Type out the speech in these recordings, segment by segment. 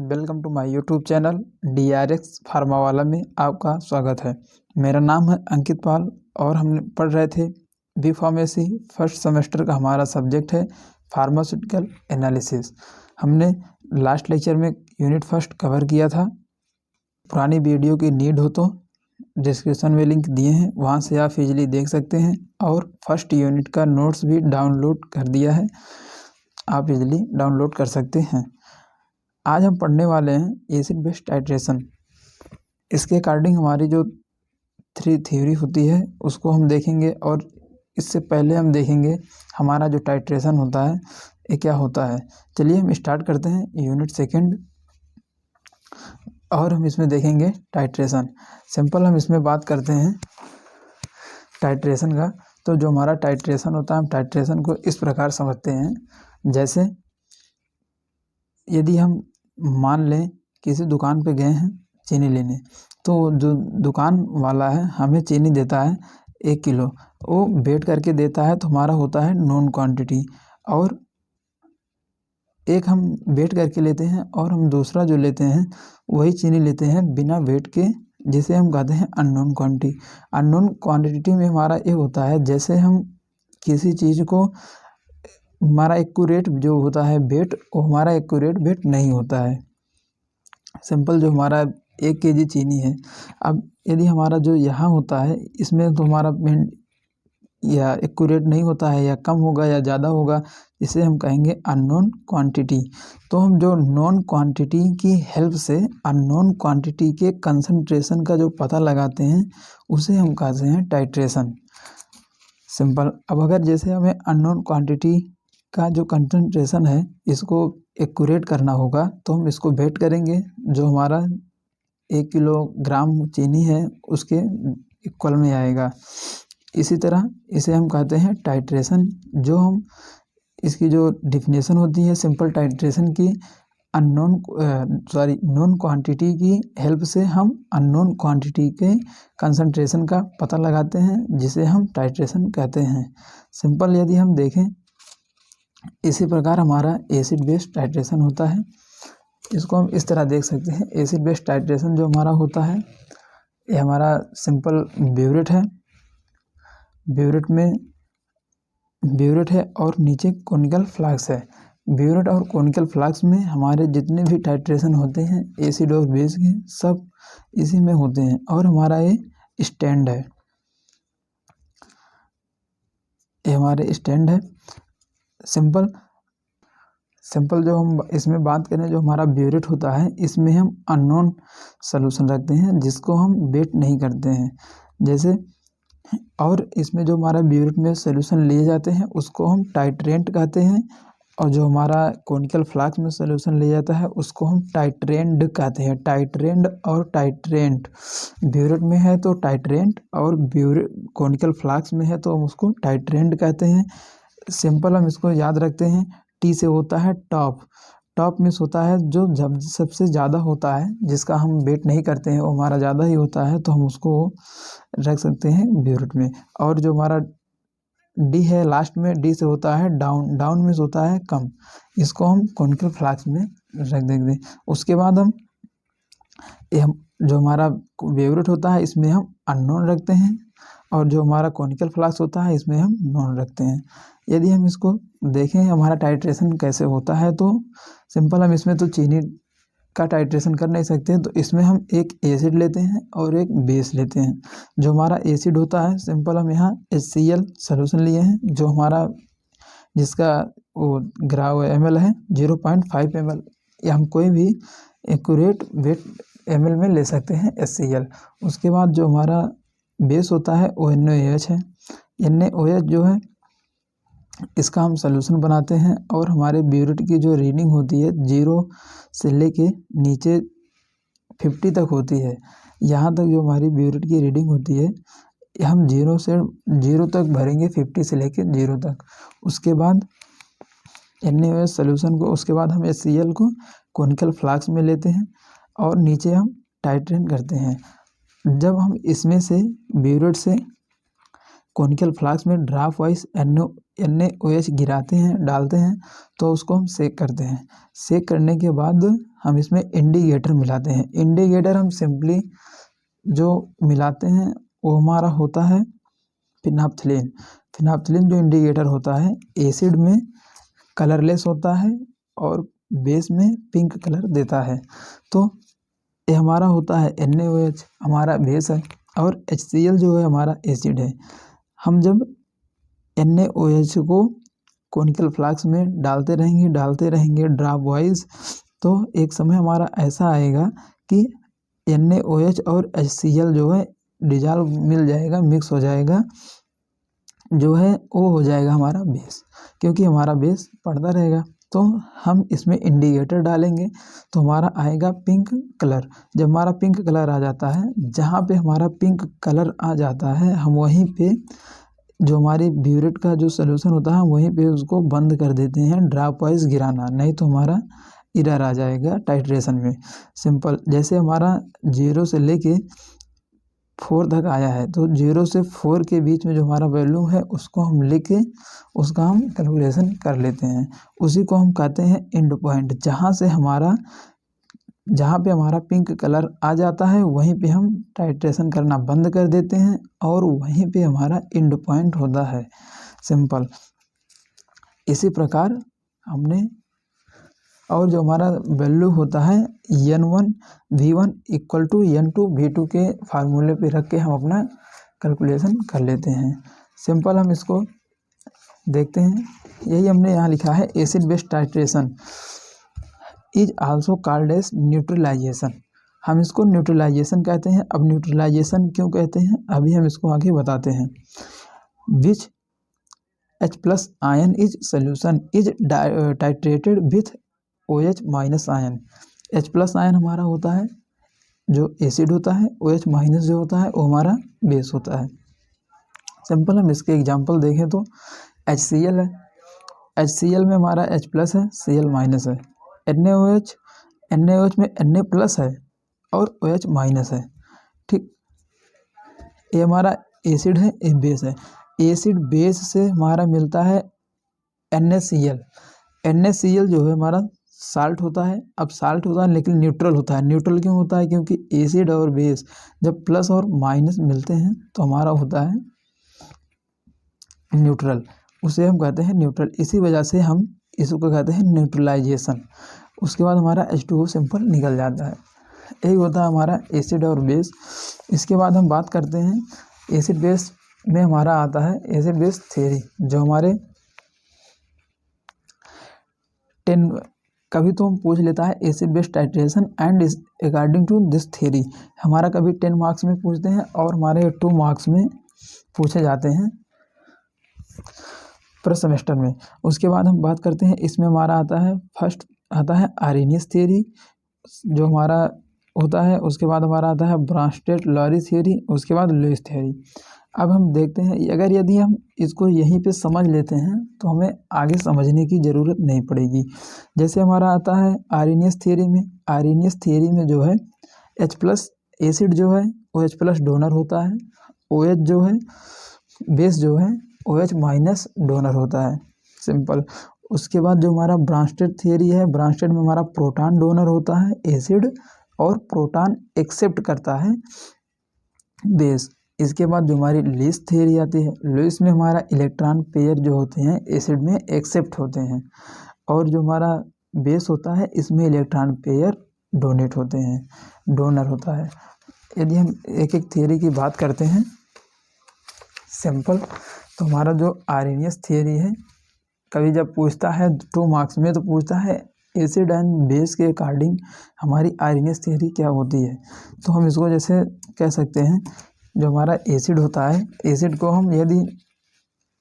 Welcome to my YouTube channel DRX pharma वाला में आपका स्वागत है। मेरा नाम है अंकित पाल और हम पढ़ रहे थे बी फार्मेसी फर्स्ट सेमेस्टर का हमारा सब्जेक्ट है फार्मास्यूटिकल एनालिसिस। हमने लास्ट लेक्चर में यूनिट फर्स्ट कवर किया था। पुरानी वीडियो की नीड हो तो डिस्क्रिप्शन में लिंक दिए हैं, वहाँ से आप इजीली देख सकते हैं और फर्स्ट यूनिट का नोट्स भी डाउनलोड कर दिया है, आप इजीली डाउनलोड कर सकते हैं। आज हम पढ़ने वाले हैं एसिड बेस टाइट्रेशन। इसके अकॉर्डिंग हमारी जो 3 थ्योरी होती है उसको हम देखेंगे और इससे पहले हम देखेंगे हमारा जो टाइट्रेशन होता है ये क्या होता है। चलिए हम स्टार्ट करते हैं यूनिट सेकंड और हम इसमें देखेंगे टाइट्रेशन। सिंपल हम इसमें बात करते हैं टाइट्रेशन का। तो जो हमारा टाइट्रेशन होता है हम टाइट्रेशन को इस प्रकार समझते हैं, जैसे यदि हम मान लें किसी दुकान पे गए हैं चीनी लेने, तो जो दुकान वाला है हमें चीनी देता है 1 किलो, वो वेट करके देता है तो हमारा होता है नॉन क्वांटिटी, और एक हम वेट करके लेते हैं और हम दूसरा जो लेते हैं वही चीनी लेते हैं बिना वेट के, जिसे हम कहते हैं अननोन क्वांटिटी। अननोन क्वांटिटी में हमारा ये होता है जैसे हम किसी चीज़ को हमारा एक्यूरेट जो होता है वेट, वो हमारा एक्यूरेट वेट नहीं होता है। सिंपल जो हमारा 1 केजी चीनी है, अब यदि हमारा जो यहाँ होता है इसमें तो हमारा या एक्यूरेट नहीं होता है, या कम होगा या ज़्यादा होगा, इसे हम कहेंगे अननोन क्वांटिटी। तो हम जो नॉन क्वांटिटी की हेल्प से अननोन क्वांटिटी के कंसंट्रेशन का जो पता लगाते हैं उसे हम कहते हैं टाइट्रेशन। सिंपल। अब अगर जैसे हमें अननोन क्वांटिटी का जो कंसंट्रेशन है इसको एक्यूरेट करना होगा तो हम इसको वेट करेंगे, जो हमारा 1 किलोग्राम चीनी है उसके इक्वल में आएगा। इसी तरह इसे हम कहते हैं टाइट्रेशन। जो हम इसकी जो डिफिनेशन होती है सिंपल टाइट्रेशन की, नॉन क्वांटिटी की हेल्प से हम अननोन क्वांटिटी के कंसंट्रेशन का पता लगाते हैं, जिसे हम टाइट्रेशन कहते हैं। सिंपल यदि हम देखें इसी प्रकार हमारा एसिड बेस टाइट्रेशन होता है। इसको हम इस तरह देख सकते हैं। एसिड बेस टाइट्रेशन जो हमारा होता है ये हमारा सिंपल ब्यूरेट है। ब्यूरेट है और नीचे कोनिकल फ्लास्क है। ब्यूरेट और कोनिकल फ्लास्क में हमारे जितने भी टाइट्रेशन होते हैं एसिड और बेस के, सब इसी में होते हैं। और हमारा ये स्टैंड है, ये हमारे स्टैंड है। सिंपल जो हम इसमें बात करें, जो हमारा ब्यूरेट होता है इसमें हम अननोन सॉल्यूशन रखते हैं जिसको हम वेट नहीं करते हैं, जैसे, और इसमें जो हमारा ब्यूरेट में सॉल्यूशन लिए जाते हैं उसको हम टाइट्रेंट कहते हैं, और जो हमारा कोनिकल फ्लास्क में सॉल्यूशन लिया जाता है उसको हम टाइट्रेंड कहते हैं। टाइट्रेंड और टाइट्रेंट, ब्यूरेट में है तो टाइट्रेंट, और कोनिकल फ्लास्क में है तो हम उसको टाइट्रेंड कहते हैं। सिंपल हम इसको याद रखते हैं। टी से होता है टॉप मिस होता है जो जब सबसे ज़्यादा होता है, जिसका हम वेट नहीं करते हैं वो हमारा ज़्यादा ही होता है, तो हम उसको रख सकते हैं ब्यूरेट में। और जो हमारा डी है लास्ट में, डी से होता है डाउन मिस होता है कम, इसको हम कोनिकल फ्लास्क में रख देंगे। उसके बाद हम जो हमारा ब्यूरेट होता है इसमें हम अननोन रखते हैं, और जो हमारा कोनिकल फ्लास्क होता है इसमें हम नॉन रखते हैं। यदि हम इसको देखें हमारा टाइट्रेशन कैसे होता है, तो सिंपल हम इसमें तो चीनी का टाइट्रेशन कर नहीं सकते, तो इसमें हम एक एसिड लेते हैं और एक बेस लेते हैं। जो हमारा एसिड होता है सिंपल हम यहाँ HCl सॉल्यूशन लिए हैं, जो हमारा जिसका वो ग्राम ml है 0.5 ml, या हम कोई भी एक्यूरेट वेट ml में ले सकते हैं HCl। उसके बाद जो हमारा बेस होता है वो NaOH है। NaOH जो है इसका हम सॉल्यूशन बनाते हैं, और हमारे ब्यूरेट की जो रीडिंग होती है 0 से लेके नीचे 50 तक होती है। यहाँ तक जो हमारी ब्यूरेट की रीडिंग होती है हम 0 तक भरेंगे, 50 से लेके 0 तक। उसके बाद NaOH सॉल्यूशन को, उसके बाद हम HCl को कोनिकल फ्लास्क में लेते हैं और नीचे हम टाइट्रेट करते हैं। जब हम इसमें से ब्यूरेट से कॉनिकल फ्लास्क में ड्रॉप वाइज NaOH गिराते हैं, डालते हैं, तो उसको हम सेक करते हैं। सेक करने के बाद हम इसमें इंडिकेटर मिलाते हैं। इंडिकेटर हम सिंपली जो मिलाते हैं वो हमारा होता है फिनाप्थलीन। फिनाप्थलीन जो इंडिकेटर होता है एसिड में कलरलेस होता है और बेस में पिंक कलर देता है। तो ये हमारा होता है NaOH हमारा बेस है और HCl जो है हमारा एसिड है। हम जब NaOH को कॉनिकल फ्लास्क में डालते रहेंगे ड्रॉप वाइज, तो एक समय हमारा ऐसा आएगा कि NaOH और HCl जो है डिजॉल्व मिल जाएगा, मिक्स हो जाएगा, जो है वो हो जाएगा हमारा बेस, क्योंकि हमारा बेस पड़ता रहेगा। तो हम इसमें इंडिकेटर डालेंगे तो हमारा आएगा पिंक कलर। जब हमारा पिंक कलर आ जाता है, जहाँ पे हमारा पिंक कलर आ जाता है, हम वहीं पे जो हमारी ब्यूरेट का जो सॉल्यूशन होता है वहीं पे उसको बंद कर देते हैं ड्रॉप वाइज गिराना, नहीं तो हमारा एरर आ जाएगा टाइट्रेशन में। सिंपल, जैसे हमारा 0 से लेके 4 तक आया है, तो 0 से 4 के बीच में जो हमारा वैल्यू है उसको हम लिख के उसका हम कैलकुलेशन कर लेते हैं। उसी को हम कहते हैं एंड पॉइंट। जहाँ पे हमारा पिंक कलर आ जाता है वहीं पे हम टाइट्रेशन करना बंद कर देते हैं और वहीं पे हमारा एंड पॉइंट होता है। सिंपल, इसी प्रकार हमने, और जो हमारा वैल्यू होता है N1 V1 equal to N2 V2 के फार्मूले पे रख के हम अपना कैलकुलेशन कर लेते हैं। सिंपल, हम इसको देखते हैं। यही हमने यहाँ लिखा है acid base titration is also called as neutralisation. हम इसको न्यूट्रलाइजेशन कहते हैं। अब न्यूट्रलाइजेशन क्यों कहते हैं अभी हम इसको आगे बताते हैं। विच H+ ion is solution is titrated with OH- ion. H+ ion हमारा होता है जो एसिड होता है, OH- जो होता है वो हमारा बेस होता है। सिंपल, हम इसके एग्जांपल देखें तो HCl है, HCl में हमारा H+ है, Cl- है। NaOH में Na+ है और OH- है। ठीक, ये हमारा एसिड है, ये बेस है। एसिड बेस से हमारा मिलता है NaCl। NaCl जो है हमारा साल्ट होता है। अब साल्ट होता है लेकिन न्यूट्रल होता है। न्यूट्रल क्यों होता है? क्योंकि एसिड और बेस जब प्लस और माइनस मिलते हैं तो हमारा होता है न्यूट्रल, उसे हम कहते हैं न्यूट्रल। इसी वजह से हम इसको कहते हैं न्यूट्रलाइजेशन। उसके बाद हमारा H2O सिंपल निकल जाता है। यही होता है हमारा एसिड और बेस। इसके बाद हम बात करते हैं एसिड बेस में हमारा आता है एसिड बेस थ्योरी, जो हमारे 10 कभी तो हम पूछ लेता है acid base titration and according to this theory. हमारा कभी 10 मार्क्स में पूछते हैं और हमारे 2 मार्क्स में पूछे जाते हैं पर सेमेस्टर में। उसके बाद हम बात करते हैं, इसमें हमारा आता है फर्स्ट आता है आर्हेनियस थ्योरी जो हमारा होता है। उसके बाद हमारा आता है ब्रांस्टेड-लॉरी थ्योरी, उसके बाद लुईस थ्योरी। अब हम देखते हैं, अगर यदि हम इसको यहीं पे समझ लेते हैं तो हमें आगे समझने की ज़रूरत नहीं पड़ेगी। जैसे हमारा आता है आर्हेनियस थ्योरी में, आर्हेनियस थ्योरी में जो है H+ एसिड जो है OH+ डोनर होता है, OH जो है बेस जो है OH- डोनर होता है। सिंपल, उसके बाद जो हमारा ब्रांस्टेड थ्योरी है, ब्रांस्टेड में हमारा प्रोटॉन डोनर होता है एसिड और प्रोटॉन एक्सेप्ट करता है बेस। इसके बाद जो हमारी लुईस थ्योरी आती है, लुईस में हमारा इलेक्ट्रॉन पेयर जो होते हैं एसिड में एक्सेप्ट होते हैं और जो हमारा बेस होता है इसमें इलेक्ट्रॉन पेयर डोनेट होते हैं, डोनर होता है। यदि हम एक एक थ्योरी की बात करते हैं सिंपल, तो हमारा जो आर्हेनियस थ्योरी है, कभी जब पूछता है 2 मार्क्स में तो पूछता है एसिड एंड बेस के अकॉर्डिंग हमारी आर्हेनियस थ्योरी क्या होती है। तो हम इसको जैसे कह सकते हैं, जो हमारा एसिड होता है, एसिड को हम यदि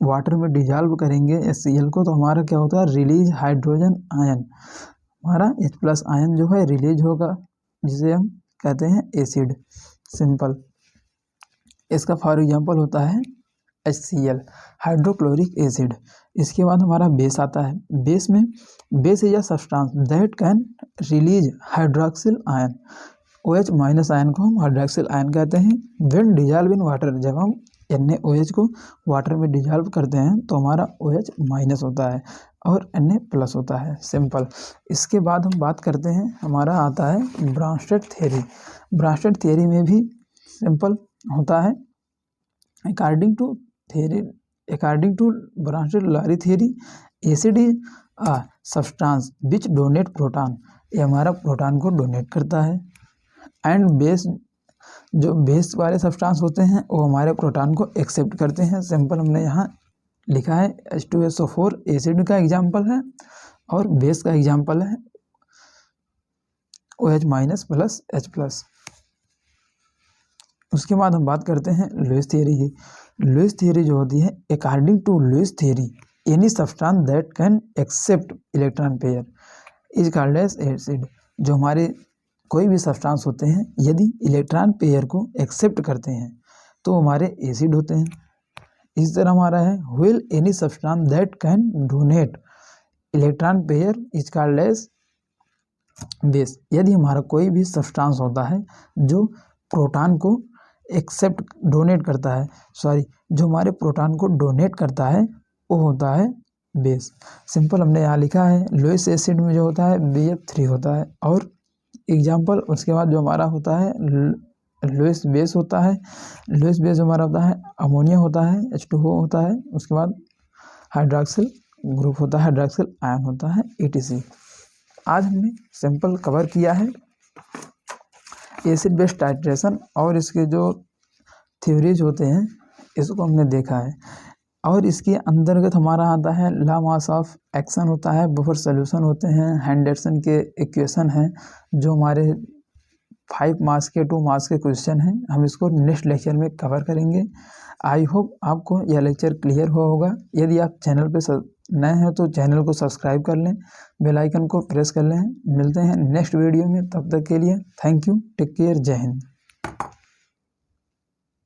वाटर में डिजॉल्व करेंगे HCl को, तो हमारा क्या होता है रिलीज हाइड्रोजन आयन, हमारा H+ आयन जो है रिलीज होगा, जिसे हम कहते हैं एसिड। सिंपल, इसका फॉर एग्जांपल होता है HCl हाइड्रोक्लोरिक एसिड। इसके बाद हमारा बेस आता है। बेस में base is a substance that can release hydroxyl ion. OH- ion को हम हाइड्रोक्सिल आयन कहते हैं। व्हेन डिजॉल्व इन वाटर, जब हम NaOH को वाटर में डिजॉल्व करते हैं तो हमारा OH माइनस होता है और Na प्लस होता है, सिंपल। इसके बाद हम बात करते हैं, हमारा आता है ब्रांस्टेड थ्योरी। ब्रांस्टेड थ्योरी में भी सिंपल होता है, according to Bronsted Lowry theory, acid is a substance which donate proton, ये हमारा प्रोटॉन को डोनेट करता है। एंड बेस, जो बेस वाले सब्सटेंस होते हैं वो हमारे प्रोटॉन को एक्सेप्ट करते हैं, सिंपल हमने यहाँ लिखा है। H2SO4 एसिड का एग्जाम्पल है और बेस का एग्जाम्पल है OH minus plus H plus. उसके बाद हम बात करते हैं लुईस थ्योरी की। लुईस थ्योरी जो होती है, according to Lewis theory any substance that can accept electron pair is called as acid. जो हमारे कोई भी सब्सटेंस होते हैं यदि इलेक्ट्रॉन पेयर को एक्सेप्ट करते हैं तो हमारे एसिड होते हैं। इस तरह हमारा है while any substance that can donate electron pair is called as base. यदि हमारा कोई भी सब्सटेंस होता है जो प्रोटॉन को डोनेट करता है, जो हमारे प्रोटॉन को डोनेट करता है वो होता है बेस, सिंपल हमने यहाँ लिखा है। लुईस एसिड में जो होता है BF3 होता है और एग्जाम्पल। उसके बाद जो हमारा होता है लुईस बेस होता है। लुईस बेस हमारा होता है अमोनिया होता है, H2O होता है। उसके बाद हाइड्रॉक्सिल ग्रुप होता है, हाइड्रॉक्सिल आयन होता है, ETC। आज हमने सिंपल कवर किया है एसिड बेस टाइट्रेशन और इसके जो थ्योरीज होते हैं इसको हमने देखा है। और इसके अंतर्गत हमारा आता है लॉ मास ऑफ एक्शन होता है, बफर सॉल्यूशन होते हैं, हेंडरसन के इक्वेशन हैं जो हमारे 5 मार्क्स के 2 मार्क्स के क्वेश्चन हैं। हम इसको नेक्स्ट लेक्चर में कवर करेंगे। आई होप आपको यह लेक्चर क्लियर हुआ होगा। यदि आप चैनल पे नए हैं तो चैनल को सब्सक्राइब कर लें, बेल आइकन को प्रेस कर लें। मिलते हैं नेक्स्ट वीडियो में, तब तक के लिए थैंक यू, टेक केयर, जय हिंद।